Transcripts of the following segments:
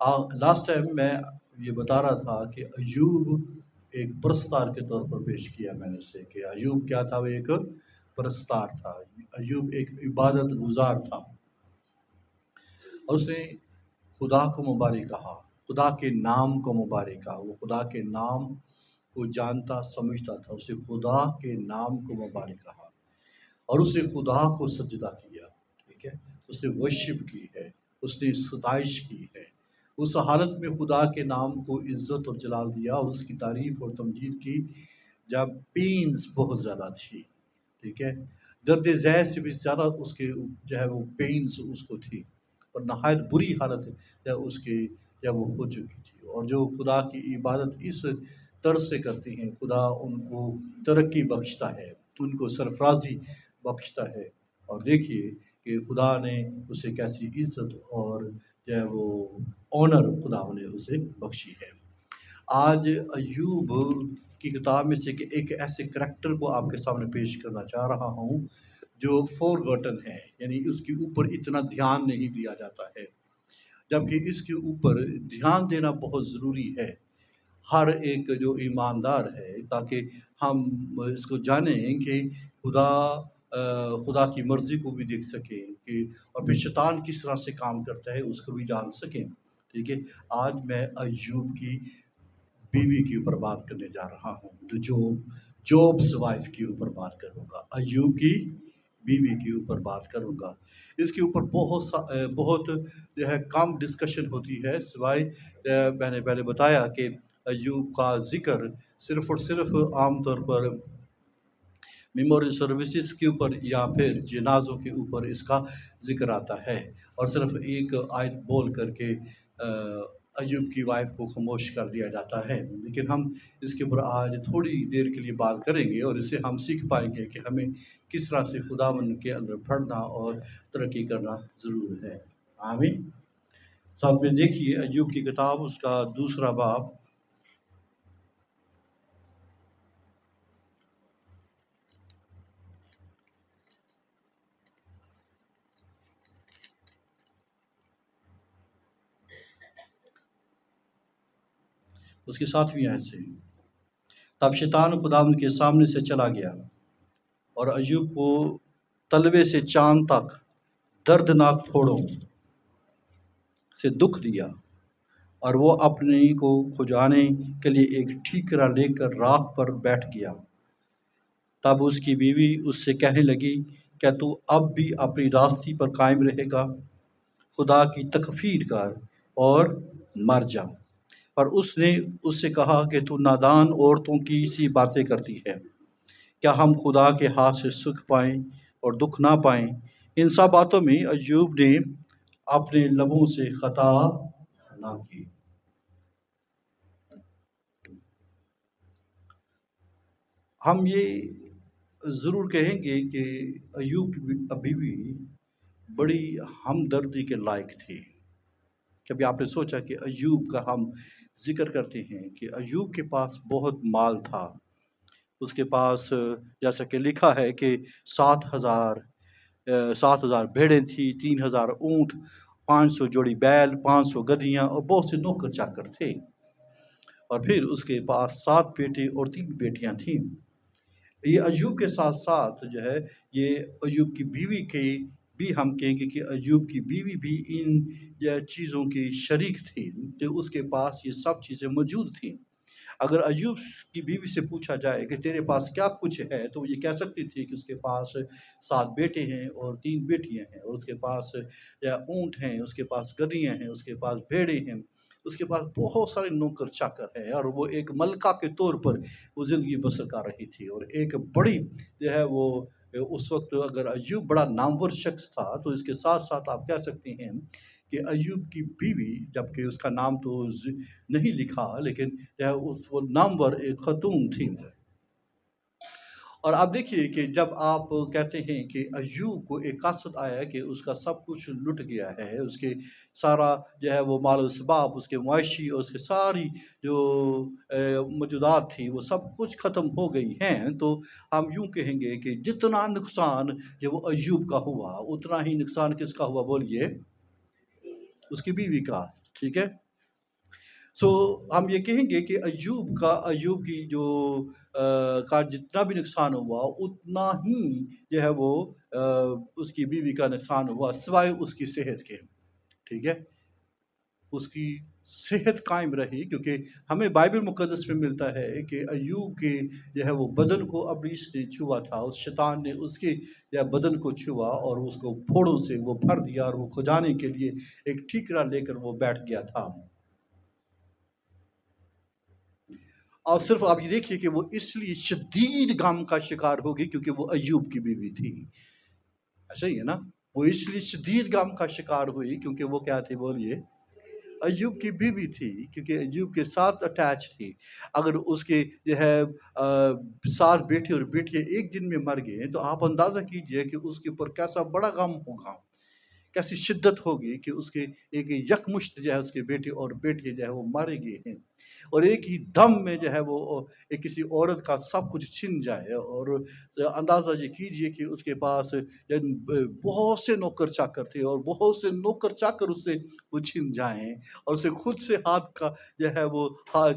Last time میں یہ بتا رہا تھا کہ ایوب ایک پرستار کے طور پر پیش کیا میں نے اسے، کہ ایوب کیا تھا؟ وہ ایک پرستار تھا، ایوب ایک عبادت گزار تھا، اور اس نے خدا کو مبارک کہا، خدا کے نام کو مبارک کہا، وہ خدا کے نام کو جانتا سمجھتا تھا، اسے خدا کے نام کو مبارک کہا، اور اس نے خدا کو سجدہ کیا، ٹھیک ہے، اس نے ورشپ کی ہے، اس نے ستائش کی ہے، اس حالت میں خدا کے نام کو عزت اور جلال دیا، اور اس کی تعریف اور تمجید کی جب پینز بہت زیادہ تھی، ٹھیک ہے، درد ذیل سے بھی زیادہ اس کے جو ہے وہ پینز اس کو تھی، اور نہایت بری حالت جب اس کی جب وہ ہو چکی تھی، اور جو خدا کی عبادت اس طرز سے کرتی ہیں، خدا ان کو ترقی بخشتا ہے، ان کو سرفرازی بخشتا ہے، اور دیکھیے کہ خدا نے اسے کیسی عزت اور جو ہے وہ آنر خدا نے اسے بخشی ہے۔ آج ایوب کی کتاب میں سے ایک ایسے کریکٹر کو آپ کے سامنے پیش کرنا چاہ رہا ہوں جو فورگوٹن ہے، یعنی اس کے اوپر اتنا دھیان نہیں دیا جاتا ہے، جبکہ اس کے اوپر دھیان دینا بہت ضروری ہے ہر ایک جو ایماندار ہے، تاکہ ہم اس کو جانیں کہ خدا کی مرضی کو بھی دیکھ سکیں، کہ اور پھر شیطان کس طرح سے کام کرتا ہے اس کو بھی جان سکیں، ٹھیک ہے۔ آج میں ایوب کی بیوی کے اوپر بات کرنے جا رہا ہوں، تو جوبس وائف کے اوپر بات کروں گا، ایوب کی بیوی کے اوپر بات کروں گا۔ اس کے اوپر بہت جو ہے کم ڈسکشن ہوتی ہے، سوائے میں نے پہلے بتایا کہ ایوب کا ذکر صرف اور صرف عام طور پر میموریل سروسز کے اوپر یا پھر جنازوں کے اوپر اس کا ذکر آتا ہے، اور صرف ایک آیت بول کر کے ایوب کی وائف کو خاموش کر دیا جاتا ہے، لیکن ہم اس کے اوپر آج تھوڑی دیر کے لیے بات کریں گے، اور اس سے ہم سیکھ پائیں گے کہ ہمیں کس طرح سے خداوند کے اندر بڑھنا اور ترقی کرنا ضرور ہے۔ آمین۔ ساتھ میں دیکھیے ایوب کی کتاب اس کا 2 باب، اس کی 7ویں آیت سے۔ تب شیطان خداوند کے سامنے سے چلا گیا اور ایوب کو تلوے سے چاند تک دردناک پھوڑوں سے دکھ دیا، اور وہ اپنے کو کھجانے کے لیے ایک ٹھیکرا لے کر راکھ پر بیٹھ گیا۔ تب اس کی بیوی اس سے کہنے لگی، کیا تو اب بھی اپنی راستی پر قائم رہے گا؟ خدا کی تکفیر کر اور مر جا۔ پر اس نے اس سے کہا کہ تو نادان عورتوں کی سی باتیں کرتی ہے، کیا ہم خدا کے ہاتھ سے سکھ پائیں اور دکھ نہ پائیں؟ ان سب باتوں میں ایوب نے اپنے لبوں سے خطا نہ کی۔ ہم یہ ضرور کہیں گے کہ ایوب کی بیوی بڑی ہمدردی کے لائق تھی۔ کبھی آپ نے سوچا کہ ایوب کا ہم ذکر کرتے ہیں کہ ایوب کے پاس بہت مال تھا، اس کے پاس جیسا کہ لکھا ہے کہ 7,000 بھیڑیں تھیں، 3,000 اونٹ، 500 جوڑی بیل، 500 گدھیاں اور بہت سے نوکر چاکر تھے، اور پھر اس کے پاس 7 بیٹے اور 3 بیٹیاں تھیں۔ یہ ایوب کے ساتھ ساتھ جو ہے یہ ایوب کی بیوی کی بھی ہم کہیں گے کہ ایوب کی بیوی بھی ان چیزوں کی شریک تھی، کہ اس کے پاس یہ سب چیزیں موجود تھیں۔ اگر ایوب کی بیوی سے پوچھا جائے کہ تیرے پاس کیا کچھ ہے، تو یہ کہہ سکتی تھی کہ اس کے پاس 7 بیٹے ہیں اور 3 بیٹیاں ہیں، اور اس کے پاس اونٹ ہیں، اس کے پاس گدھیاں ہیں، اس کے پاس بھیڑیں ہیں، اس کے پاس بہت سارے نوکر چاکر ہیں، اور وہ ایک ملکہ کے طور پر وہ زندگی بسر کر رہی تھی، اور ایک بڑی جو ہے وہ اس وقت اگر ایوب بڑا نامور شخص تھا، تو اس کے ساتھ ساتھ آپ کہہ سکتے ہیں کہ ایوب کی بیوی، جبکہ اس کا نام تو نہیں لکھا، لیکن اس وہ نامور ایک خاتون تھی۔ اور آپ دیکھیے کہ جب آپ کہتے ہیں کہ ایوب کو ایک قحط آیا کہ اس کا سب کچھ لٹ گیا ہے، اس کے سارا جو ہے وہ مال و اسباب، اس کے معاشی اور اس کے ساری جو موجودات تھی وہ سب کچھ ختم ہو گئی ہیں، تو ہم یوں کہیں گے کہ جتنا نقصان جو وہ ایوب کا ہوا، اتنا ہی نقصان کس کا ہوا؟ بولیے، اس کی بیوی کا، ٹھیک ہے۔ سو ہم یہ کہیں گے کہ ایوب کی جو کا جتنا بھی نقصان ہوا اتنا ہی جو ہے وہ اس کی بیوی کا نقصان ہوا، سوائے اس کی صحت کے، ٹھیک ہے، اس کی صحت قائم رہی، کیونکہ ہمیں بائبل مقدس میں ملتا ہے کہ ایوب کے جو ہے وہ بدن کو ابلیس نے چھوا تھا، اس شیطان نے اس کے بدن کو چھوا اور اس کو پھوڑوں سے وہ بھر دیا اور وہ کھجانے کے لیے ایک ٹھیکرا لے کر وہ بیٹھ گیا تھا۔ اور صرف آپ یہ دیکھیے کہ وہ اس لیے شدید غم کا شکار ہوگی کیونکہ وہ ایوب کی بیوی تھی، ایسا ہی ہے نا، وہ اس لیے شدید غم کا شکار ہوئی کیونکہ وہ کیا تھی، بولیے، ایوب کی بیوی تھی، کیونکہ ایوب کے ساتھ اٹیچ تھی۔ اگر اس کے جو ہے 7 بیٹے اور بیٹیاں ایک دن میں مر گئے تو آپ اندازہ کیجئے کہ اس کے اوپر کیسا بڑا غم ہوگا، کیسی شدت ہوگی کہ اس کے ایک یکمشت جو ہے اس کے بیٹے اور بیٹیاں جو ہے وہ مارے گئے ہیں، اور ایک ہی دم میں جو ہے وہ ایک کسی عورت کا سب کچھ چھن جائے، اور اندازہ یہ کیجئے کہ اس کے پاس بہت سے نوکر چاکر تھے اور بہت سے نوکر چاکر اس سے وہ چھن جائیں اور اسے خود سے ہاتھ کا جو ہے وہ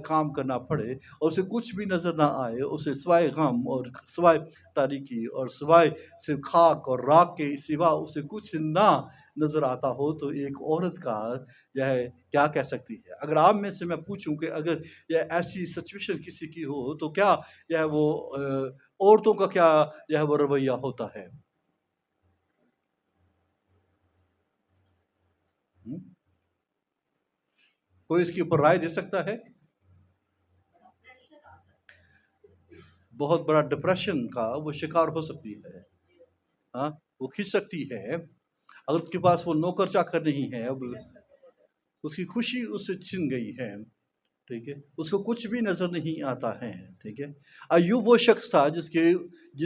کام کرنا پڑے اور اسے کچھ بھی نظر نہ آئے، اسے سوائے غم اور سوائے تاریکی اور سوائے صرف خاک اور راکھ کے سوا اسے کچھ نہ نظر آتا ہو، تو ایک عورت کا جو ہے کیا کہہ سکتی ہے؟ اگر آپ میں سے میں پوچھوں کہ اگر یہ ایسی سچویشن کسی کی ہو تو کیا جو ہے وہ عورتوں کا کیا جو ہے وہ رویہ ہوتا ہے؟ کوئی اس کے اوپر رائے دے سکتا ہے؟ بہت بڑا ڈپریشن کا وہ شکار ہو سکتی ہے، ہاں، وہ کھنچ سکتی ہے، اگر اس کے پاس وہ نوکر چاکر نہیں ہے، اس کی خوشی اس سے چھن گئی ہے، ٹھیک ہے، اس کو کچھ بھی نظر نہیں آتا ہے، ٹھیک ہے۔ ایوب وہ شخص تھا جس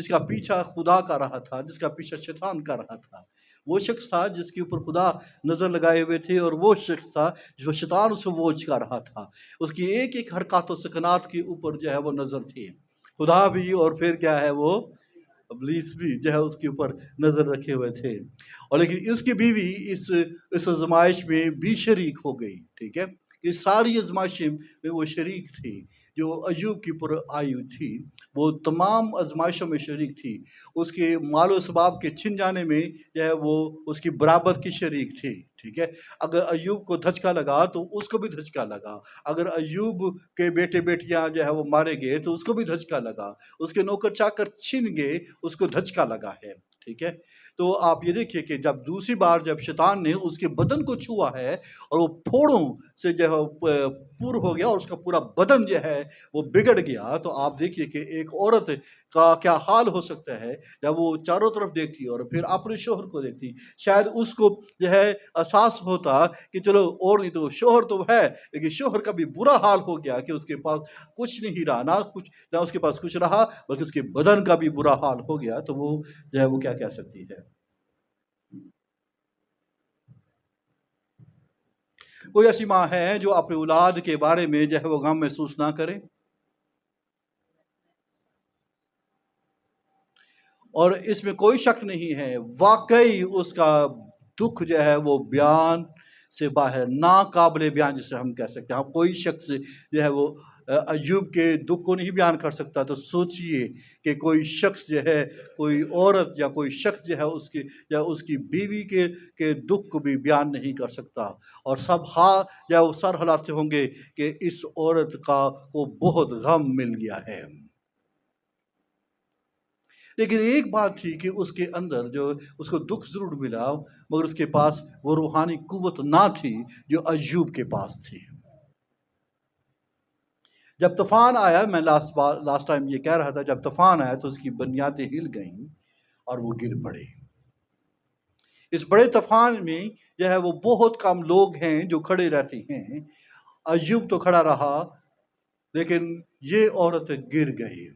کا پیچھا خدا کا رہا تھا، جس کا پیچھا شیطان کا رہا تھا، وہ شخص تھا جس کے اوپر خدا نظر لگائے ہوئے تھے، اور وہ شخص تھا جو شیطان اس کو ووچ کا رہا تھا، اس کی ایک ایک حرکات و سکنات کے اوپر جو ہے وہ نظر تھی، خدا بھی اور پھر کیا ہے وہ ابلیس بھی جو ہے اس کے اوپر نظر رکھے ہوئے تھے، اور لیکن اس کی بیوی اس آزمائش میں بھی شریک ہو گئی، ٹھیک ہے، یہ ساری آزمائشیں میں وہ شریک تھی، جو ایوب کی پر آئی تھی وہ تمام آزمائشوں میں شریک تھی، اس کے مال و اسباب کے چھن جانے میں جو ہے وہ اس کی برابر کی شریک تھی، ٹھیک ہے، اگر ایوب کو دھچکا لگا تو اس کو بھی دھچکا لگا، اگر ایوب کے بیٹے بیٹیاں جو ہے وہ مارے گئے تو اس کو بھی دھچکا لگا، اس کے نوکر چاکر چھن گئے اس کو دھچکا لگا ہے، ٹھیک ہے۔ تو آپ یہ دیکھیے کہ جب دوسری بار جب شیطان نے اس کے بدن کو چھوا ہے اور وہ پھوڑوں سے جو ہے پور ہو گیا اور اس کا پورا بدن جو ہے وہ بگڑ گیا، تو آپ دیکھیے کہ ایک عورت کا کیا حال ہو سکتا ہے جب وہ چاروں طرف دیکھتی اور پھر اپنے شوہر کو دیکھتی، شاید اس کو جو ہے احساس ہوتا کہ چلو اور نہیں تو شوہر تو ہے، لیکن شوہر کا بھی برا حال ہو گیا کہ اس کے پاس کچھ نہیں رہا، نہ اس کے پاس کچھ رہا بلکہ اس کے بدن کا بھی برا حال ہو گیا، تو وہ جو ہے وہ کیا کہہ سکتی ہے؟ کوئی ایسی ماں ہے جو اپنے اولاد کے بارے میں جو ہے وہ غم محسوس نہ کرے؟ اور اس میں کوئی شک نہیں ہے، واقعی اس کا دکھ جو ہے وہ بیان سے باہر، ناقابل بیان جسے ہم کہہ سکتے ہیں، ہم کوئی شخص جو ہے وہ ایوب کے دکھ کو نہیں بیان کر سکتا، تو سوچئے کہ کوئی شخص جو ہے، کوئی عورت یا کوئی شخص جو ہے اس کی بیوی کے دکھ کو بھی بیان نہیں کر سکتا، اور سب یا وہ سر ہلاتے ہوں گے کہ اس عورت کو بہت غم مل گیا ہے۔ لیکن ایک بات تھی کہ اس کے اندر جو اس کو دکھ ضرور ملا، مگر اس کے پاس وہ روحانی قوت نہ تھی جو ایوب کے پاس تھی۔ جب طوفان آیا، میں لاسٹ ٹائم یہ کہہ رہا تھا، جب طوفان آیا تو اس کی بنیادیں ہل گئیں اور وہ گر پڑے۔ اس بڑے طوفان میں جو ہے وہ بہت کم لوگ ہیں جو کھڑے رہتے ہیں، ایوب تو کھڑا رہا لیکن یہ عورت گر گئی۔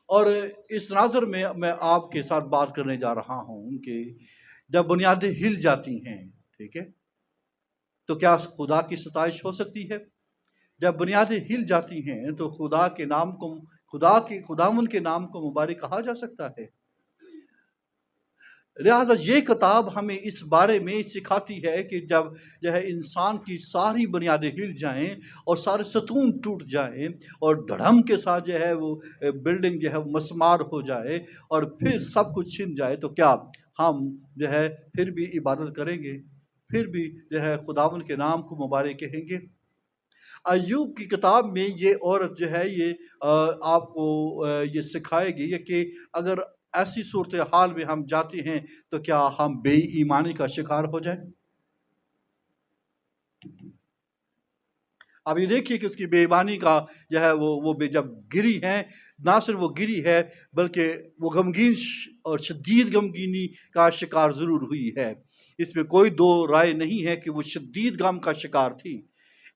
اور اس ناظر میں میں آپ کے ساتھ بات کرنے جا رہا ہوں کہ جب بنیادیں ہل جاتی ہیں، ٹھیک ہے، تو کیا خدا کی ستائش ہو سکتی ہے؟ جب بنیادیں ہل جاتی ہیں تو خداوند کے نام کو مبارک کہا جا سکتا ہے؟ لہٰذا یہ کتاب ہمیں اس بارے میں سکھاتی ہے کہ جب جو ہے انسان کی ساری بنیادیں ہل جائیں اور سارے ستون ٹوٹ جائیں اور دھڑم کے ساتھ جو ہے وہ بلڈنگ جو ہے مسمار ہو جائے اور پھر سب کچھ چھن جائے، تو کیا ہم جو ہے پھر بھی عبادت کریں گے؟ پھر بھی جو ہے خداوند کے نام کو مبارک کہیں گے؟ ایوب کی کتاب میں یہ عورت جو ہے یہ آپ کو یہ سکھائے گی کہ اگر ایسی صورتحال میں ہم جاتے ہیں تو کیا ہم بے ایمانی کا شکار ہو جائیں؟ اب یہ دیکھیے کہ اس کی بے ایمانی کا جو ہے وہ جب گری ہے، نہ صرف وہ گری ہے بلکہ وہ غمگین اور شدید غمگینی کا شکار ضرور ہوئی ہے۔ اس میں کوئی دو رائے نہیں ہے کہ وہ شدید غم کا شکار تھی،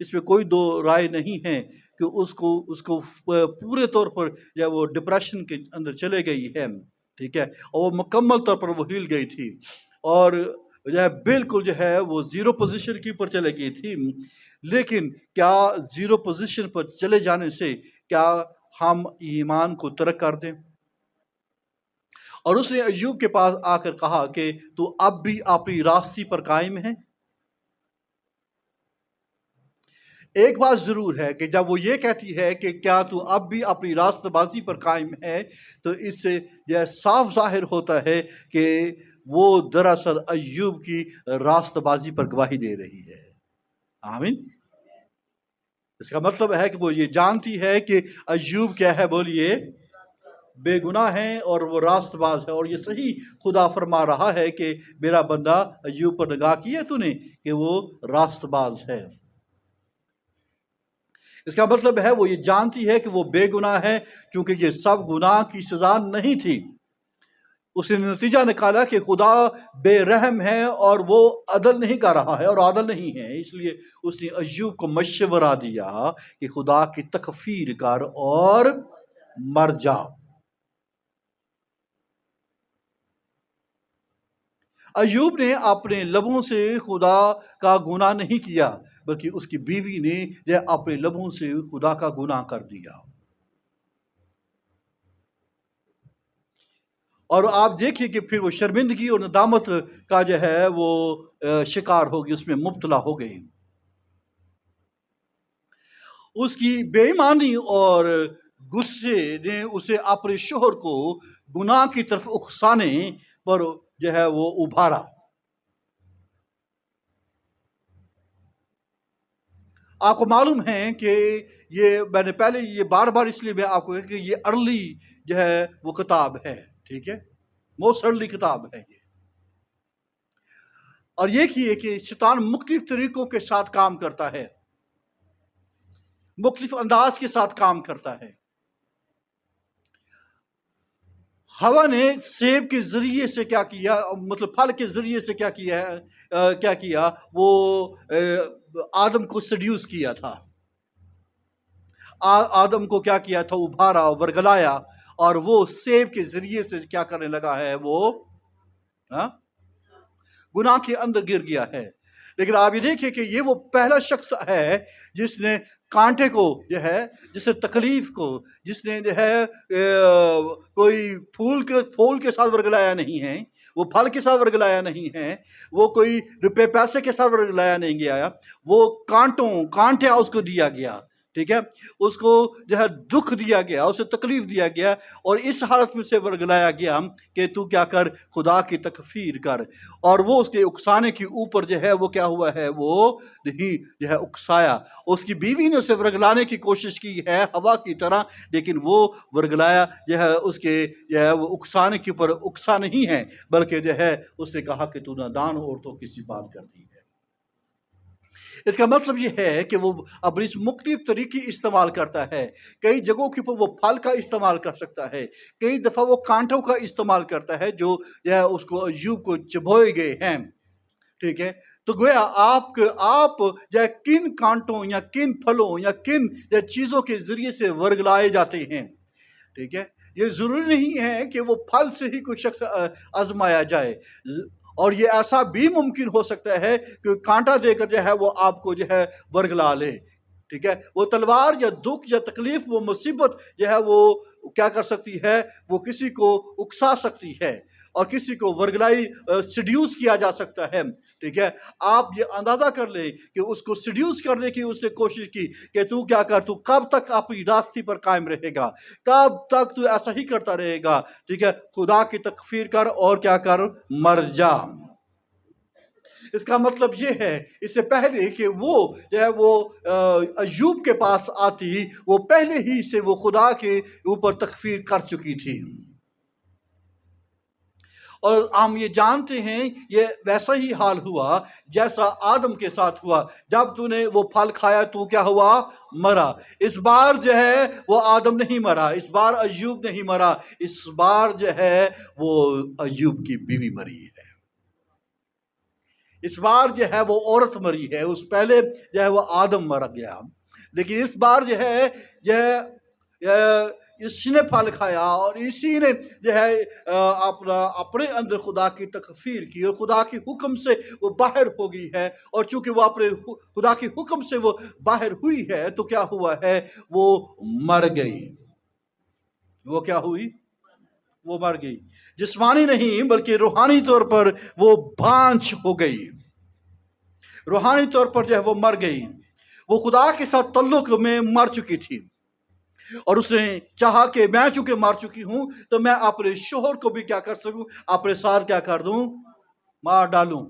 اس میں کوئی دو رائے نہیں ہے کہ اس کو پورے طور پر جو ہے وہ ڈپریشن کے اندر چلے گئی ہے، ٹھیک ہے، اور وہ مکمل طور پر وہ ہل گئی تھی اور جو ہے بالکل جو ہے وہ زیرو پوزیشن کی پر چلے گئی تھی۔ لیکن کیا زیرو پوزیشن پر چلے جانے سے کیا ہم ایمان کو ترک کر دیں؟ اور اس نے ایوب کے پاس آ کر کہا کہ تو اب بھی اپنی راستی پر قائم ہے۔ ایک بات ضرور ہے کہ جب وہ یہ کہتی ہے کہ کیا تو اب بھی اپنی راست بازی پر قائم ہے، تو اس سے یہ صاف ظاہر ہوتا ہے کہ وہ دراصل ایوب کی راست بازی پر گواہی دے رہی ہے۔ آمین۔ اس کا مطلب ہے کہ وہ یہ جانتی ہے کہ ایوب کیا ہے، بولیے، بے گناہ ہے اور وہ راست باز ہے، اور یہ صحیح خدا فرما رہا ہے کہ میرا بندہ ایوب پر نگاہ کی ہے تو نے کہ وہ راست باز ہے۔ اس کا مطلب ہے وہ یہ جانتی ہے کہ وہ بے گناہ ہے، کیونکہ یہ سب گناہ کی سزا نہیں تھی۔ اس نے نتیجہ نکالا کہ خدا بے رحم ہے اور وہ عدل نہیں کر رہا ہے اور عادل نہیں ہے، اس لیے اس نے ایوب کو مشورہ دیا کہ خدا کی تکفیر کر اور مر جا۔ ایوب نے اپنے لبوں سے خدا کا گناہ نہیں کیا، بلکہ اس کی بیوی نے یہ اپنے لبوں سے خدا کا گناہ کر دیا۔ اور آپ دیکھیے کہ پھر وہ شرمندگی اور ندامت کا جو ہے وہ شکار ہوگی، اس میں مبتلا ہو گئی۔ اس کی بے ایمانی اور غصے نے اسے اپنے شوہر کو گناہ کی طرف اکسانے پر جو ہے وہ ابھارا۔ آپ کو معلوم ہے کہ یہ میں نے پہلے یہ بار بار اس لیے میں آپ کو کہ یہ ارلی جو ہے وہ کتاب ہے، ٹھیک ہے، موسٹ ارلی کتاب ہے یہ، اور یہ کہ شیطان مختلف طریقوں کے ساتھ کام کرتا ہے، مختلف انداز کے ساتھ کام کرتا ہے۔ ہوا نے سیب کے ذریعے سے کیا کیا، مطلب پھل کے ذریعے سے کیا کیا وہ آدم کو سیڈیوس کیا تھا، آدم کو کیا کیا تھا، ابھارا، ورگلایا، اور وہ سیب کے ذریعے سے کیا کرنے لگا ہے، وہ گناہ کے اندر گر گیا ہے۔ لیکن آپ یہ دیکھیں کہ یہ وہ پہلا شخص ہے جس نے کانٹے کو جو ہے، جس نے تکلیف کو، جس نے جو ہے کوئی پھول کے ساتھ ورگلایا نہیں ہے، وہ پھل کے ساتھ ورگلایا نہیں ہے، وہ کوئی روپے پیسے کے ساتھ ورگلایا نہیں گیا، وہ کانٹے اس کو دیا گیا، ٹھیک ہے، اس کو جو ہے دکھ دیا گیا، اسے تکلیف دیا گیا، اور اس حالت میں سے ورگلایا گیا کہ تو کیا کر، خدا کی تکفیر کر، اور وہ اس کے اکسانے کے اوپر جو ہے وہ کیا ہوا ہے، وہ نہیں جو ہے اکسایا۔ اس کی بیوی نے اسے ورگلانے کی کوشش کی ہے ہوا کی طرح، لیکن وہ ورگلایا جو ہے اس کے جو ہے وہ اکسانے کے اوپر اکسا نہیں ہے، بلکہ جو ہے اس نے کہا کہ تو نادان عورتوں کی سی بات کرتی ہے۔ اس کا مطلب یہ ہے کہ وہ اپنی مختلف طریقے استعمال کرتا ہے، کئی جگہوں کے اوپر وہ پھل کا استعمال کر سکتا ہے، کئی دفعہ وہ کانٹوں کا استعمال کرتا ہے جو اس کو ایوب کو چبھوئے گئے ہیں، ٹھیک ہے۔ تو گویا آپ یا کن کانٹوں یا کن پھلوں یا کن چیزوں کے ذریعے سے ورگلائے جاتے ہیں، ٹھیک ہے، یہ ضروری نہیں ہے کہ وہ پھل سے ہی کوئی شخص آزمایا جائے، اور یہ ایسا بھی ممکن ہو سکتا ہے کہ کانٹا دے کر جو ہے وہ آپ کو جو ہے ورگلا لے، ٹھیک ہے، وہ تلوار یا دکھ یا تکلیف، وہ مصیبت جو ہے وہ کیا کر سکتی ہے، وہ کسی کو اکسا سکتی ہے، اور کسی کو ورگلائی سیڈیوس کیا جا سکتا ہے، ٹھیک ہے؟ آپ یہ اندازہ کر لیں کہ اس کو سیڈیوس کرنے کی اس نے کوشش کی کہ تو کیا کر، تو کب تک اپنی راستے پر قائم رہے گا، کب تک تو ایسا ہی کرتا رہے گا، ٹھیک ہے؟ خدا کی تکفیر کر اور کیا کر، مر جا۔ اس کا مطلب یہ ہے، اس سے پہلے کہ وہ جو ہے وہ ایوب کے پاس آتی، وہ پہلے ہی سے وہ خدا کے اوپر تکفیر کر چکی تھی۔ اور ہم یہ جانتے ہیں یہ ویسا ہی حال ہوا جیسا آدم کے ساتھ ہوا، جب تو نے وہ پھل کھایا تو کیا ہوا، مرا۔ اس بار جو ہے وہ آدم نہیں مرا، اس بار ایوب نہیں مرا، اس بار جو ہے وہ ایوب کی بیوی مری ہے، اس بار جو ہے وہ عورت مری ہے، اس پہلے جو ہے وہ آدم مر گیا، لیکن اس بار جو ہے اسی نے پھل کھایا اور اسی نے جو ہے اپنے اندر خدا کی تکفیر کی، اور خدا کے حکم سے وہ باہر ہو گئی ہے، اور چونکہ وہ اپنے خدا کے حکم سے وہ باہر ہوئی ہے تو کیا ہوا ہے، وہ مر گئی۔ وہ کیا ہوئی، وہ مر گئی، جسمانی نہیں بلکہ روحانی طور پر وہ بانجھ ہو گئی، روحانی طور پر جو ہے وہ مر گئی، وہ خدا کے ساتھ تعلق میں مر چکی تھی، اور اس نے چاہا کہ میں چونکہ مر چکی ہوں تو میں اپنے شوہر کو بھی کیا کر سکوں، اپنے ساتھ کیا کر دوں، مار ڈالوں۔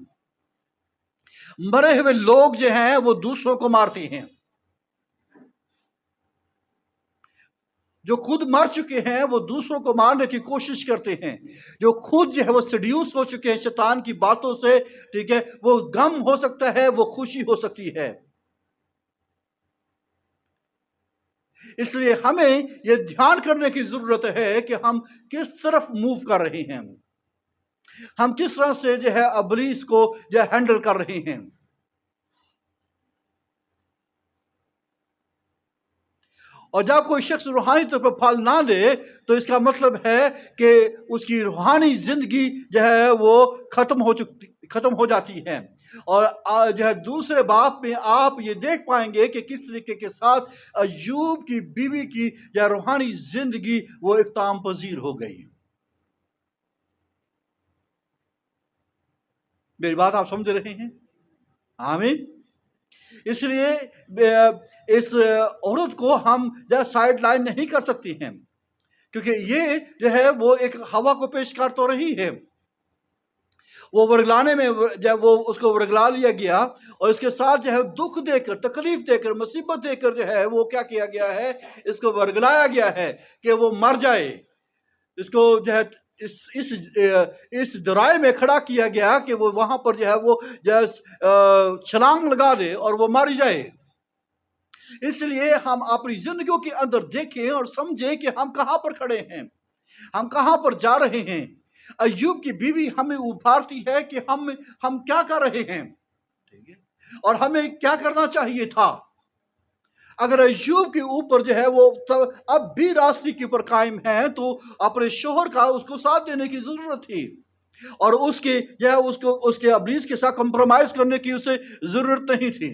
مرے ہوئے لوگ جو ہیں وہ دوسروں کو مارتے ہیں، جو خود مر چکے ہیں وہ دوسروں کو مارنے کی کوشش کرتے ہیں، جو خود جو ہے وہ سیڈیوس ہو چکے ہیں شیطان کی باتوں سے، ٹھیک ہے، وہ غم ہو سکتا ہے، وہ خوشی ہو سکتی ہے۔ اس لیے ہمیں یہ دھیان کرنے کی ضرورت ہے کہ ہم کس طرف موو کر رہے ہیں، ہم کس طرح سے جو ہے ابلیس کو جو ہے ہینڈل کر رہے ہیں۔ اور جب کوئی شخص روحانی طور پر پھل نہ دے تو اس کا مطلب ہے کہ اس کی روحانی زندگی جو ہے وہ ختم ہو جاتی ہے، اور جو ہے دوسرے باب میں آپ یہ دیکھ پائیں گے کہ کس طریقے کے ساتھ ایوب کی بیوی کی جو روحانی زندگی وہ اختتام پذیر ہو گئی۔ میری بات آپ سمجھ رہے ہیں؟ آمین۔ اس لیے اس عورت کو ہم سائیڈ لائن نہیں کر سکتے ہیں، کیونکہ یہ جو ہے وہ ایک ہوا کو پیش کر تو رہی ہے۔ وہ ورگلانے میں جب وہ اس کو ورگلا لیا گیا، اور اس کے ساتھ جو ہے دکھ دے کر، تکلیف دے کر، مصیبت دے کر جو ہے وہ کیا کیا گیا ہے، اس کو ورگلایا گیا ہے کہ وہ مر جائے، اس کو جو ہے اس درائے میں کھڑا کیا گیا کہ وہ وہاں پر جو ہے وہ چھلانگ لگا دے اور وہ مر جائے۔ اس لیے ہم اپنی زندگیوں کے اندر دیکھیں اور سمجھیں کہ ہم کہاں پر کھڑے ہیں، ہم کہاں پر جا رہے ہیں۔ ایوب کی بیوی ہمیں ابھارتی ہے کہ ہم کیا کر رہے ہیں، اور ہمیں کیا کرنا چاہیے تھا۔ اگر ایوب کے اوپر جو ہے وہ اب بھی راستے کے اوپر قائم ہے تو اپنے شوہر کا اس کو ساتھ دینے کی ضرورت تھی، اور اس کے جو ہے اس کے ابلیس کے ساتھ کمپرومائز کرنے کی اسے ضرورت نہیں تھی۔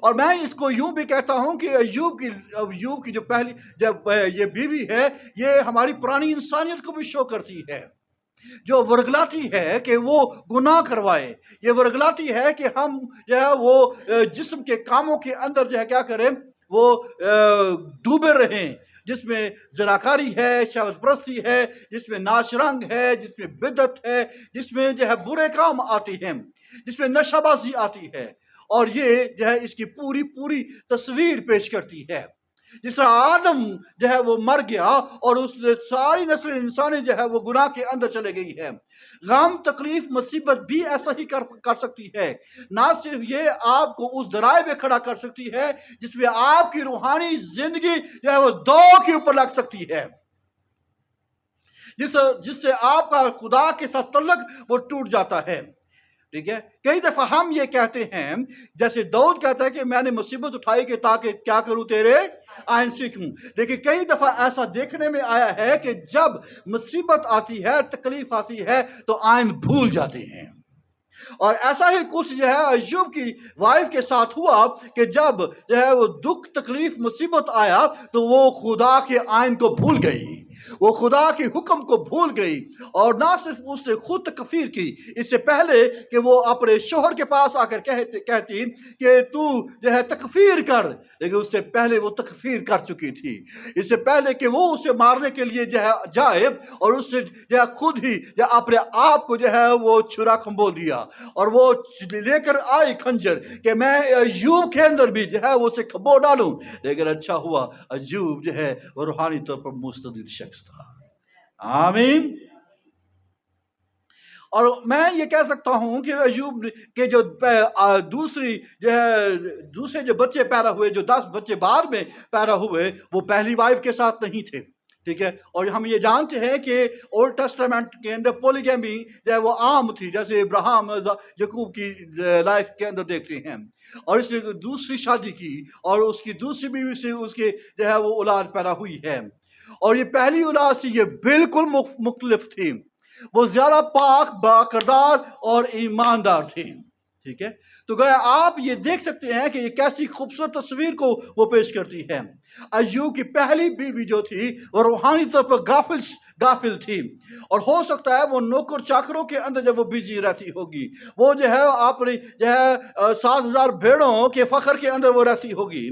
اور میں اس کو یوں بھی کہتا ہوں کہ ایوب کی جو پہلی جب یہ بیوی ہے، یہ ہماری پرانی انسانیت کو بھی شو کرتی ہے، جو ورگلاتی ہے کہ وہ گناہ کروائے، یہ ورگلاتی ہے کہ ہم جو ہے وہ جسم کے کاموں کے اندر جو ہے کیا کریں، وہ ڈوبے رہیں، جس میں زناکاری ہے، شہوت پرستی ہے، جس میں ناش رنگ ہے، جس میں بدعت ہے، جس میں جو ہے برے کام آتی ہیں، جس میں نشہ بازی آتی ہے، اور یہ جو ہے اس کی پوری تصویر پیش کرتی ہے۔ جس طرح آدم جو ہے وہ مر گیا اور اس نے ساری نسل انسانی جو ہے وہ گناہ کے اندر چلے گئی ہے، غم، تکلیف، مصیبت بھی ایسا ہی کر سکتی ہے۔ نہ صرف یہ آپ کو اس درائے میں کھڑا کر سکتی ہے جس میں آپ کی روحانی زندگی جو ہے وہ دو کے اوپر لگ سکتی ہے، جس سے آپ کا خدا کے ساتھ تعلق وہ ٹوٹ جاتا ہے، ٹھیک ہے۔ کئی دفعہ ہم یہ کہتے ہیں، جیسے داؤد کہتا ہے کہ میں نے مصیبت اٹھائی کہ تاکہ کیا کروں، تیرے آئین سیکھوں، لیکن کئی دفعہ ایسا دیکھنے میں آیا ہے کہ جب مصیبت آتی ہے، تکلیف آتی ہے تو آئین بھول جاتے ہیں، اور ایسا ہی کچھ جو ہے ایوب کی وائف کے ساتھ ہوا کہ جب جو ہے وہ دکھ تکلیف مصیبت آیا تو وہ خدا کے آئین کو بھول گئی، وہ خدا کے حکم کو بھول گئی، اور نہ صرف اس نے خود تکفیر کی، اس سے پہلے کہ وہ اپنے شوہر کے پاس آ کر کہتی کہ تو جو ہے تکفیر کر، لیکن اس سے پہلے وہ تکفیر کر چکی تھی، اس سے پہلے کہ وہ اسے مارنے کے لیے جو ہے جائے، اور اس سے جو ہے خود ہی جو اپنے آپ کو جو ہے وہ چھرا کھمبول دیا، اور وہ لے کر آئی خنجر کہ میں ایوب کے اندر بھی جو ہے وہ اسے کھمبو ڈالوں، لیکن اچھا ہوا ایوب جو ہے وہ روحانی طور پر مستعد شخص تھا۔ آمین۔ اور میں یہ کہہ سکتا ہوں کہ ایوب کے جو دوسرے جو بچے پیدا ہوئے، جو 10 بچے بعد میں پیدا ہوئے، وہ پہلی وائف کے ساتھ نہیں تھے، ٹھیک ہے، اور ہم یہ جانتے ہیں کہ اولڈ ٹیسٹامنٹ کے اندر پولیگیمی جو ہے وہ عام تھی، جیسے ابراہیم یعقوب کی لائف کے اندر دیکھتے ہیں، اور اس نے دوسری شادی کی، اور اس کی دوسری بیوی سے اس کے جو ہے وہ اولاد پیدا ہوئی ہے، اور یہ پہلی اولاد سے یہ بالکل مختلف تھی، وہ زیادہ پاک با کردار اور ایماندار تھے، ٹھیک ہے، تو گویا آپ یہ دیکھ سکتے ہیں کہ یہ کیسی خوبصورت تصویر کو وہ پیش کرتی ہے۔ ایوب کی پہلی بیوی جو تھی وہ روحانی طور پر غافل تھی، اور ہو سکتا ہے وہ نوکر چاکروں کے اندر جب وہ بزی رہتی ہوگی، وہ جو ہے اپنی جو ہے 7,000 بھیڑوں کے فخر کے اندر وہ رہتی ہوگی،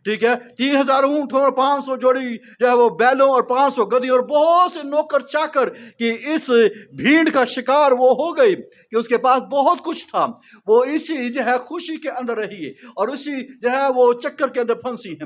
ٹھیک ہے، 3,000 اونٹ اور 500 جوڑی جو ہے وہ بیلوں اور 500 گدھی اور بہت سے نوکر چاکر کی اس بھیڑ کا شکار وہ ہو گئی کہ اس کے پاس بہت کچھ تھا، وہ اسی جو ہے خوشی کے اندر رہی ہے اور اسی جو ہے وہ چکر کے اندر پھنسی ہے۔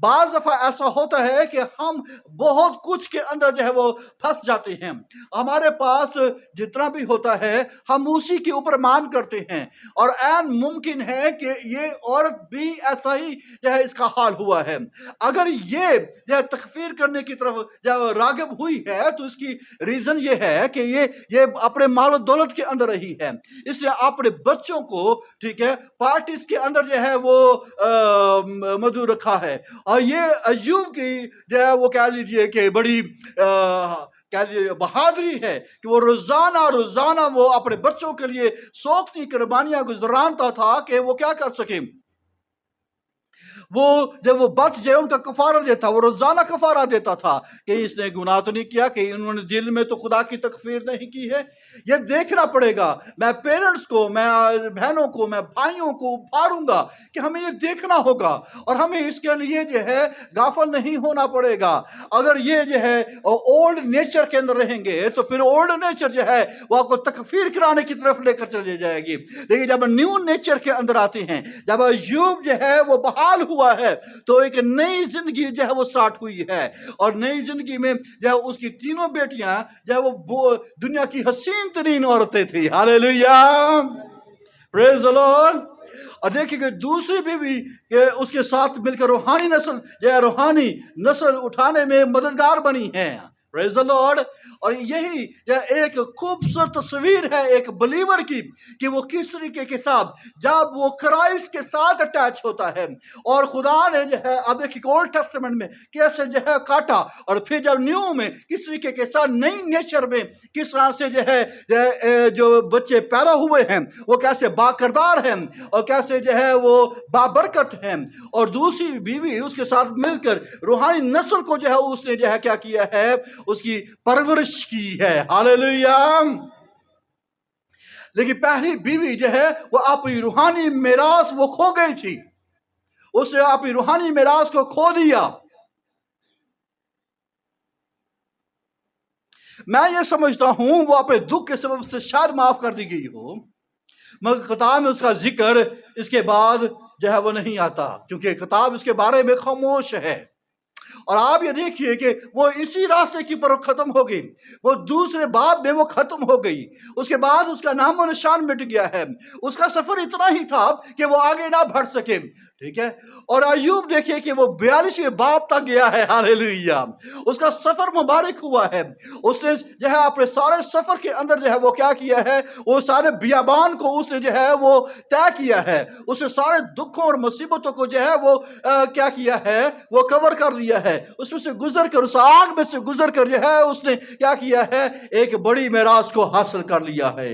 بعض دفعہ ایسا ہوتا ہے کہ ہم بہت کچھ کے اندر جو ہے وہ پھنس جاتے ہیں، ہمارے پاس جتنا بھی ہوتا ہے ہم اسی کے اوپر مان کرتے ہیں، اور عین ممکن ہے کہ یہ عورت بھی ایسا ہی جو ہے اس کا حال ہوا ہے۔ اگر یہ جو ہے تکفیر کرنے کی طرف جو راغب ہوئی ہے تو اس کی ریزن یہ ہے کہ یہ اپنے مال و دولت کے اندر رہی ہے، اس لیے اپنے بچوں کو ٹھیک ہے پارٹیز کے اندر جو ہے وہ مدعو رکھا ہے، اور یہ ایوب کی جو ہے وہ کہہ لیجئے کہ بڑی بہادری ہے کہ وہ روزانہ وہ اپنے بچوں کے لیے سوکھتی قربانیاں گزرانتا تھا کہ وہ کیا کر سکے، وہ جب وہ بچ جائے ان کا کفارہ دیتا، وہ روزانہ کفارہ دیتا تھا کہ اس نے گناہ تو نہیں کیا، کہ انہوں نے دل میں تو خدا کی تکفیر نہیں کی ہے۔ یہ دیکھنا پڑے گا، میں پیرنٹس کو، میں بہنوں کو، میں بھائیوں کو ابھاروں گا کہ ہمیں یہ دیکھنا ہوگا، اور ہمیں اس کے لیے جو ہے غافل نہیں ہونا پڑے گا۔ اگر یہ جو ہے اولڈ نیچر کے اندر رہیں گے تو پھر اولڈ نیچر جو ہے وہ آپ کو تکفیر کرانے کی طرف لے کر چلے جائے گی، لیکن جب نیو نیچر کے اندر آتے ہیں، جب ایوب جو ہے وہ بحال ہوا ہے تو ایک نئی زندگی جو ہے وہ سٹارٹ ہوئی ہے، اور نئی زندگی میں جو ہے اس کی تینوں بیٹیاں جو ہے وہ دنیا کی حسین ترین عورتیں تھیں۔ ہاللیلویہ، پریز دی لارڈ۔ اور دیکھیں کہ دوسری بیوی اس کے ساتھ مل کر روحانی نسل اٹھانے میں مددگار بنی ہیں۔ پریز دی لارڈ۔ اور یہی ایک خوبصورت تصویر ہے ایک بلیور کی کہ وہ کس طریقے کے ساتھ جب وہ کرائسٹ کے ساتھ اٹیچ ہوتا ہے، اور خدا نے جو ہے اب دیکھیں اولڈ ٹیسٹمنٹ میں کیسے جو ہے کاٹا، اور پھر جب نیو میں کس طریقے کے ساتھ نئی نیچر میں کس طرح سے جو ہے جو بچے پیدا ہوئے ہیں وہ کیسے باکردار ہیں اور کیسے جو ہے وہ بابرکت ہیں، اور دوسری بیوی اس کے ساتھ مل کر روحانی نسل کو جو ہے اس نے جو ہے کیا کیا ہے، اس کی پرورش کی ہے۔ ہاللیلویہ۔ لیکن پہلی بیوی جو ہے وہ اپنی روحانی میراث وہ کھو گئی تھی، اس نے اپنی روحانی میراث کو کھو دیا۔ میں یہ سمجھتا ہوں وہ اپنے دکھ کے سبب سے شاید معاف کر دی گئی ہو، مگر کتاب میں اس کا ذکر اس کے بعد جو ہے وہ نہیں آتا، کیونکہ کتاب اس کے بارے میں خاموش ہے۔ اور آپ یہ دیکھیے کہ وہ اسی راستے کی پر ختم ہو گئی، وہ دوسرے باب میں وہ ختم ہو گئی، اس کے بعد اس کا نام و نشان مٹ گیا ہے، اس کا سفر اتنا ہی تھا کہ وہ آگے نہ بڑھ سکے، ٹھیک ہے۔ اور ایوب دیکھیے کہ وہ 42ویں باب تک گیا ہے۔ ہاللیلویہ۔ اس کا سفر مبارک ہوا ہے، اس نے جو ہے اپنے سارے سفر کے اندر جو ہے وہ کیا کیا ہے، وہ سارے بیابان کو اس نے جو ہے وہ طے کیا ہے، اس نے سارے دکھوں اور مصیبتوں کو جو ہے وہ کیا کیا ہے، وہ کور کر لیا ہے، اس میں سے گزر کر، اس آگ میں سے گزر کر جو ہے اس نے کیا کیا ہے، ایک بڑی میراث کو حاصل کر لیا ہے۔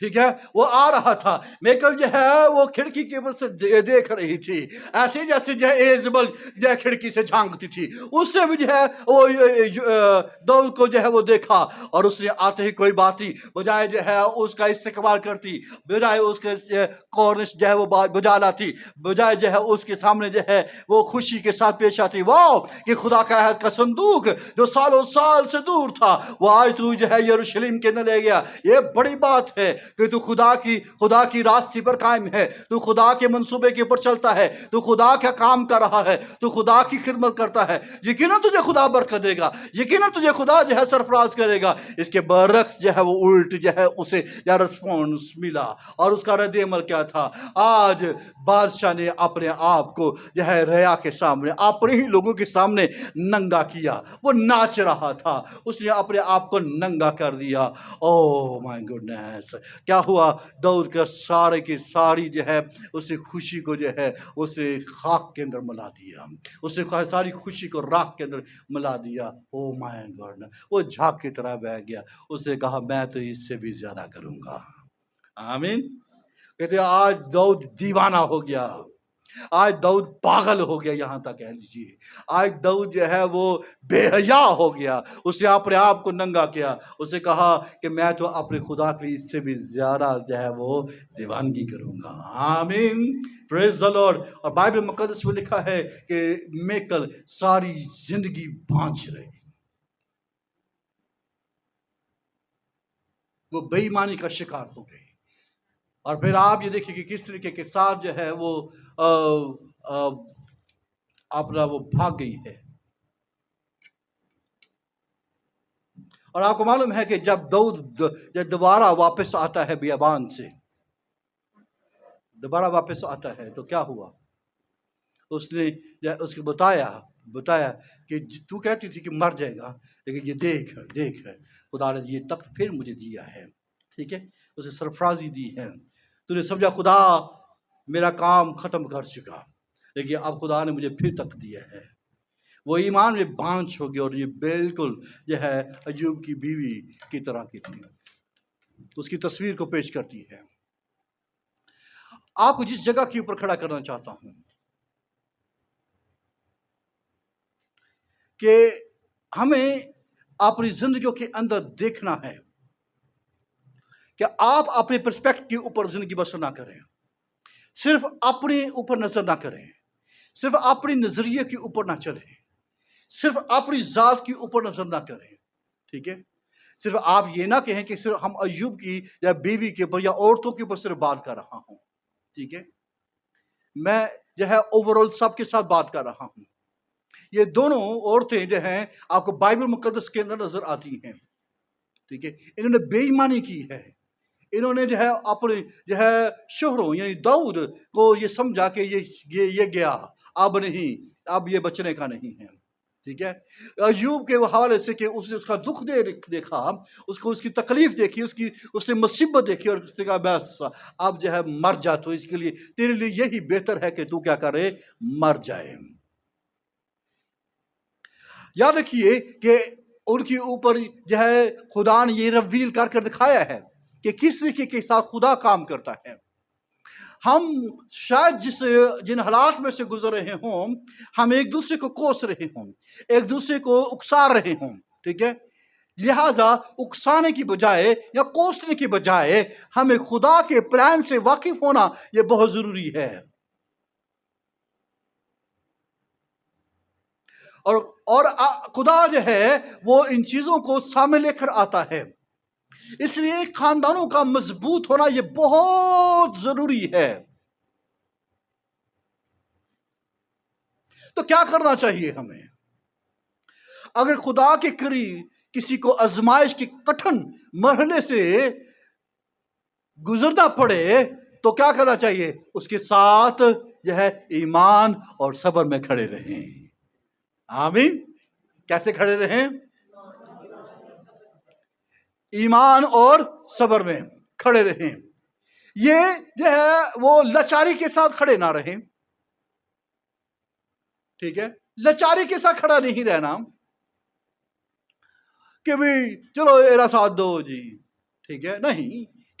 ٹھیک ہے، وہ آ رہا تھا، میکل جو ہے وہ کھڑکی کے اوپر سے دیکھ رہی تھی، ایسے جیسے جو ہے ایزبل جو ہے کھڑکی سے جھانکتی تھی، اس نے بھی جو ہے وہ داؤد کو جو ہے وہ دیکھا، اور اس نے آتے ہی کوئی بات نہیں، بجائے جو ہے اس کا استقبال کرتی، بجائے اس کے کورنش جو ہے وہ بجا لاتی، بجائے جو ہے اس کے سامنے جو ہے وہ خوشی کے ساتھ پیش آتی، واو کہ خدا کا عہد کا صندوق جو سالوں سال سے دور تھا وہ آج تو جو ہے یروشلم کے اندر لے گیا، یہ بڑی بات ہے کہ تو خدا کی راستے پر قائم ہے، تو خدا کے منصوبے کے اوپر چلتا ہے، تو خدا کا کام کر رہا ہے، تو خدا کی خدمت کرتا ہے، یقیناً تجھے خدا برکت دے گا، یقیناً تجھے خدا جو ہے سرفراز کرے گا۔ اس کے برعکس جو ہے وہ الٹ جو ہے اسے یا رسپونس ملا، اور اس کا رد عمل کیا تھا؟ آج بادشاہ نے اپنے آپ کو جو ہے ریا کے سامنے، اپنے ہی لوگوں کے سامنے ننگا کیا، وہ ناچ رہا تھا، اس نے اپنے آپ کو ننگا کر دیا۔ او مائی گوڈنس، کیا ہوا؟ داؤد کا سارے کی ساری جو ہے اسے خوشی کو جو ہے اس نے خاک کے اندر ملا دیا، اس نے ساری خوشی کو راکھ کے اندر ملا دیا۔ او مائی گوڈنس، وہ جھاگ کی طرح بہ گیا، اس نے کہا میں تو اس سے بھی زیادہ کروں گا۔ آمین۔ کہتے آج داؤد دیوانہ ہو گیا، آج داؤد پاگل ہو گیا، یہاں تک کہہ لیجیے آج داؤد جو ہے وہ بے حیا ہو گیا، اس نے اپنے آپ کو ننگا کیا، اس نے کہا کہ میں تو اپنے خدا کے لیے اس سے بھی زیادہ جو ہے وہ دیوانگی کروں گا۔ آمین، پریز دی لارڈ۔ اور بائبل مقدس میں لکھا ہے کہ میکل ساری زندگی بانچ رہی، وہ بے ایمانی کا شکار ہو گئی، اور پھر آپ یہ دیکھیں کہ کس طریقے کے ساتھ جو ہے وہ اپنا وہ بھاگ گئی ہے۔ اور آپ کو معلوم ہے کہ جب داؤد دوبارہ واپس آتا ہے بیابان سے، دوبارہ واپس آتا ہے تو کیا ہوا؟ اس نے اس کو بتایا کہ تو کہتی تھی کہ مر جائے گا، لیکن یہ دیکھ خدا نے یہ تخت پھر مجھے دیا ہے، ٹھیک ہے، اسے سرفرازی دی ہے، تو نے سمجھا خدا میرا کام ختم کر چکا، لیکن اب خدا نے مجھے پھر تخت دیا ہے۔ وہ ایمان میں بانچ ہو گیا، اور یہ بالکل جو ہے ایوب کی بیوی کی طرح کی تھی، اس کی تصویر کو پیش کرتی ہے۔ آپ کو جس جگہ کے اوپر کھڑا کرنا چاہتا ہوں کہ ہمیں اپنی زندگیوں کے اندر دیکھنا ہے کہ آپ اپنے پرسپیکٹ کے اوپر زندگی بسر نہ کریں، صرف اپنے اوپر نظر نہ کریں، صرف اپنے نظریے کے اوپر نہ چلیں، صرف اپنی ذات کے اوپر نظر نہ کریں، ٹھیک ہے، صرف آپ یہ نہ کہیں کہ صرف ہم ایوب کی یا بیوی کے اوپر یا عورتوں کے اوپر صرف بات کر رہا ہوں، ٹھیک ہے، میں جو ہے اوورال سب کے ساتھ بات کر رہا ہوں۔ یہ دونوں عورتیں جو ہیں آپ کو بائبل مقدس کے اندر نظر آتی ہیں، ٹھیک ہے، انہوں نے بے ایمانی کی ہے، انہوں نے جو ہے اپنے جو ہے شوہروں یعنی داؤد کو یہ سمجھا کہ یہ گیا، اب نہیں، اب یہ بچنے کا نہیں ہے، ٹھیک ہے۔ ایوب کے حوالے سے کہ اس نے اس کا دکھ دیکھا، اس کو اس کی تکلیف دیکھی، اس نے مصیبت دیکھی، اور اس نے کہا بس اب جو ہے مر جا، تو اس کے لیے تیرے لیے یہی بہتر ہے کہ تو کیا کرے، مر جائے۔ یاد رکھیے کہ ان کے اوپر جو ہے خدا نے یہ ریویل کر دکھایا ہے کہ کس طریقے کے ساتھ خدا کام کرتا ہے۔ ہم شاید جن حالات میں سے گزر رہے ہوں، ہم ایک دوسرے کو کوس رہے ہوں، ایک دوسرے کو اکسا رہے ہوں، ٹھیک ہے، لہٰذا اکسانے کی بجائے یا کوسنے کی بجائے ہمیں خدا کے پلان سے واقف ہونا یہ بہت ضروری ہے۔ اور خدا جو ہے وہ ان چیزوں کو سامنے لے کر آتا ہے، اس لیے خاندانوں کا مضبوط ہونا یہ بہت ضروری ہے۔ تو کیا کرنا چاہیے ہمیں؟ اگر خدا کے قریب کسی کو آزمائش کے کٹھن مرحلے سے گزرنا پڑے تو کیا کرنا چاہیے؟ اس کے ساتھ جو ہے ایمان اور صبر میں کھڑے رہیں۔ آمین۔ کیسے کھڑے رہیں؟ ایمان اور صبر میں کھڑے رہیں۔ یہ جو ہے وہ لاچاری کے ساتھ کھڑے نہ رہیں، ٹھیک ہے، لاچاری کے ساتھ کھڑا نہیں رہنا کہ بھی چلو میرا ساتھ دو جی، ٹھیک ہے، نہیں،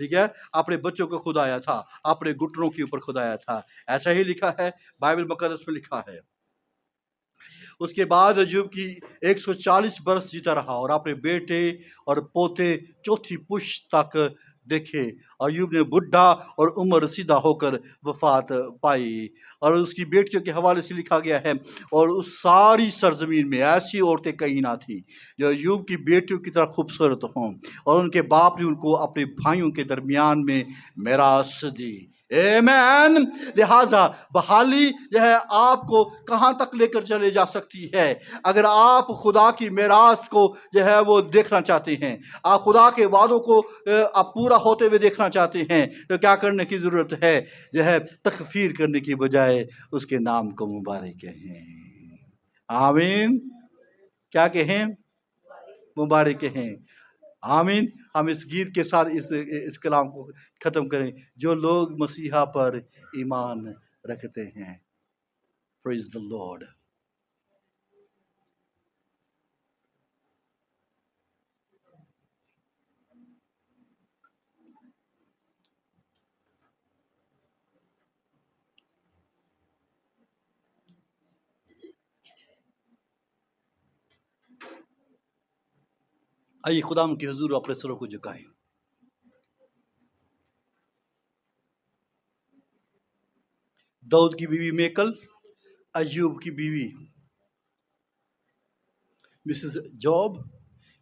ٹھیک ہے، اپنے بچوں کو خدایا تھا، اپنے گھٹنوں کے اوپر خدایا تھا. ایسا ہی لکھا ہے بائبل مقدس میں لکھا ہے. اس کے بعد ایوب کی 140 برس جیتا رہا اور اپنے بیٹے اور پوتے چوتھی پشت تک دیکھے. ایوب نے بڈھا اور عمر رسیدہ ہو کر وفات پائی. اور اس کی بیٹیوں کے حوالے سے لکھا گیا ہے، اور اس ساری سرزمین میں ایسی عورتیں کہیں نہ تھیں جو ایوب کی بیٹیوں کی طرح خوبصورت ہوں، اور ان کے باپ نے ان کو اپنے بھائیوں کے درمیان میں میراث دی. آمین. لہٰذا بحالی جو ہے آپ کو کہاں تک لے کر چلے جا سکتی ہے؟ اگر آپ خدا کی میراث کو جو ہے وہ دیکھنا چاہتے ہیں، آپ خدا کے وعدوں کو آپ پورا ہوتے ہوئے دیکھنا چاہتے ہیں، تو کیا کرنے کی ضرورت ہے؟ جو ہے تکفیر کرنے کی بجائے اس کے نام کو مبارک کہیں. آمین. کیا کہیں؟ مبارک کہیں. آمین. ہم اس گیت کے ساتھ اس کلام کو ختم کریں. جو لوگ مسیحا پر ایمان رکھتے ہیں. Praise the Lord. آئیے خدا کے حضور اپنے سروں کو جھکائیں. داؤد کی بیوی میکل، ایوب کی بیوی مسز جاب،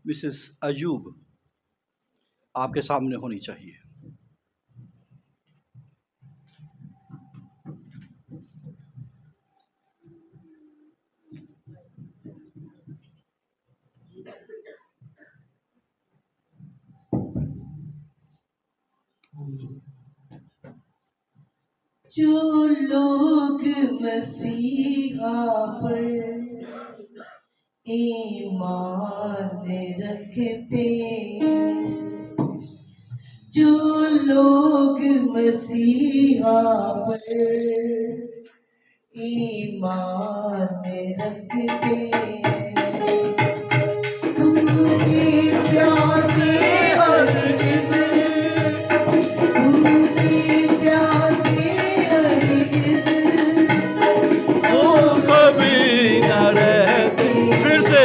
مسز ایوب آپ کے سامنے ہونی چاہیے. جو لوگ مسیحا پر ایمان رکھتے ہیں، جو لوگ مسیحا پر ایمان رکھتے ہیں، بھوکے پیاسے ہرگز کبھی نہ رہتے. پھر سے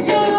جو